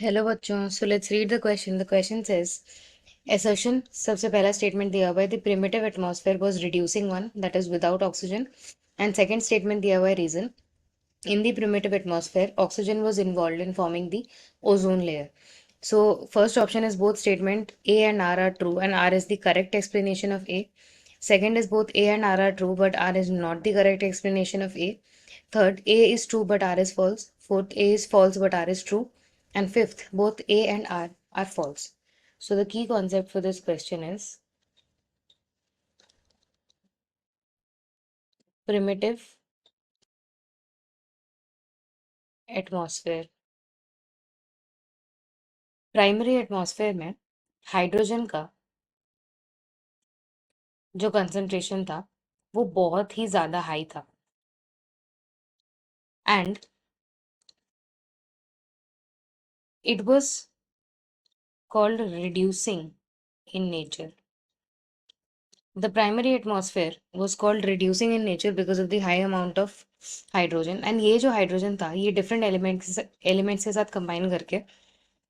Hello बच्चों, so let's read the question. The question says assertion. सबसे पहला statement दिया हुआ है the primitive atmosphere was reducing one that is without oxygen. And second statement दिया हुआ है reason. In the primitive atmosphere, oxygen was involved in forming the ozone layer. So, first option is both statement A and R are true, and R is the correct explanation of A. Second is both A and R are true, but R is not the correct explanation of A. Third, A is true, but R is false. Fourth, A is false, but R is true. And fifth, both A and R are false. So, the key concept for this question is primitive atmosphere. Primary atmosphere में hydrogen का जो concentration था वो बहुत ही ज्यादा high था. And it was called reducing in nature. The primary atmosphere was called reducing in nature because of the high amount of hydrogen. And ये जो हाइड्रोजन था ये डिफरेंट एलिमेंट्स के साथ कंबाइन करके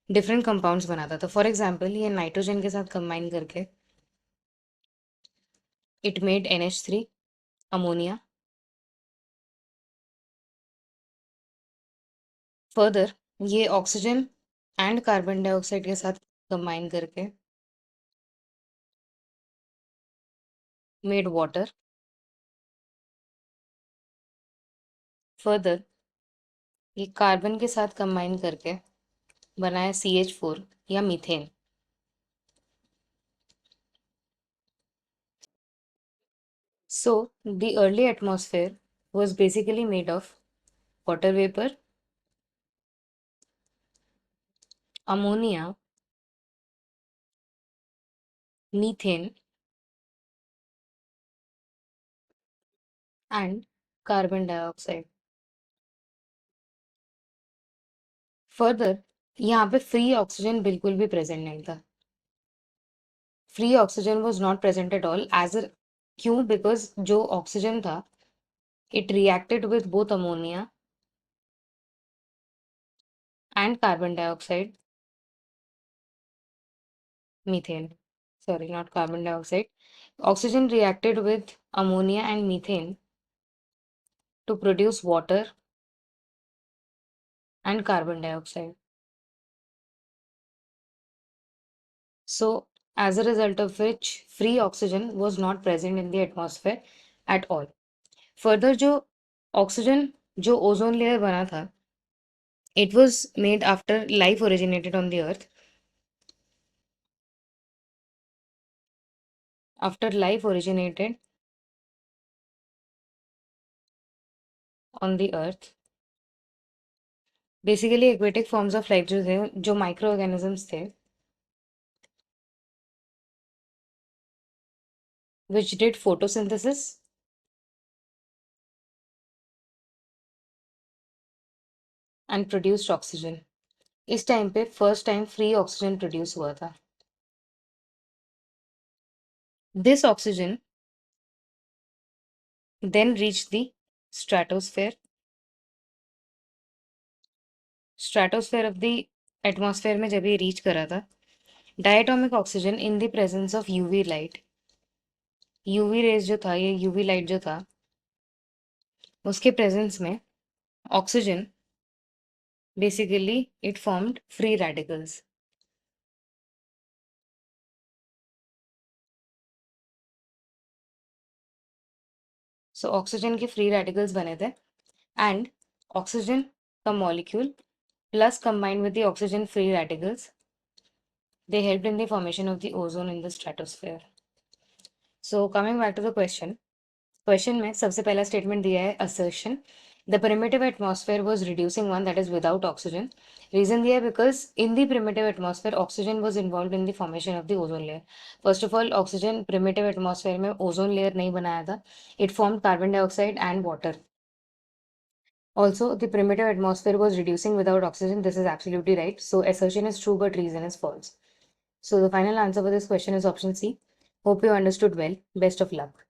डिफरेंट कंपाउंड्स बनाता था. फॉर एग्जाम्पल ये नाइट्रोजन के साथ कंबाइन करके it made NH3 ammonia. Further ये ऑक्सीजन एंड कार्बन डाइऑक्साइड के साथ कंबाइन करके मेड वाटर. फर्दर ये कार्बन के साथ कंबाइन करके बनाया CH4 या methane. So the early atmosphere was basically made of water vapor, ammonia, methane, and carbon dioxide. Further यहाँ पे फ्री ऑक्सीजन बिल्कुल भी प्रेजेंट नहीं था. Free oxygen was not present at all. क्यों? बिकॉज जो ऑक्सीजन था it reacted with both ammonia and carbon dioxide. Methane. Sorry, not carbon dioxide. Oxygen reacted with ammonia and methane to produce water and carbon dioxide. So, as a result of which, free oxygen was not present in the atmosphere at all. Further, जो oxygen जो ozone layer बना था, it was made after life originated on the earth. After life originated on the earth, basically aquatic forms of life जो थे, जो microorganisms थे, which did photosynthesis and produced oxygen. इस time पे first time free oxygen produce हुआ था. This oxygen then reach the stratosphere. Stratosphere of the atmosphere में जब ये रीच करा था, diatomic oxygen in the presence of UV light. UV rays जो था, ये यूवी लाइट जो था, उसके प्रेजेंस में oxygen basically it formed free radicals. So oxygen के फ्री रेडिकल्स बने थे. एंड ऑक्सीजन का molecule plus combined with the oxygen free radicals, they helped in the formation of the ozone in the stratosphere. So coming back to the question में सबसे पहला statement दिया है assertion. The primitive atmosphere was reducing one that is without oxygen. Reason दिया है because in the primitive atmosphere oxygen was involved in the formation of the ozone layer. First of all, oxygen primitive atmosphere में ozone layer नहीं बनाया था. It formed carbon dioxide and water. Also, the primitive atmosphere was reducing without oxygen. This is absolutely right. So assertion is true, but reason is false. So the final answer for this question is option C. Hope you understood well. Best of luck.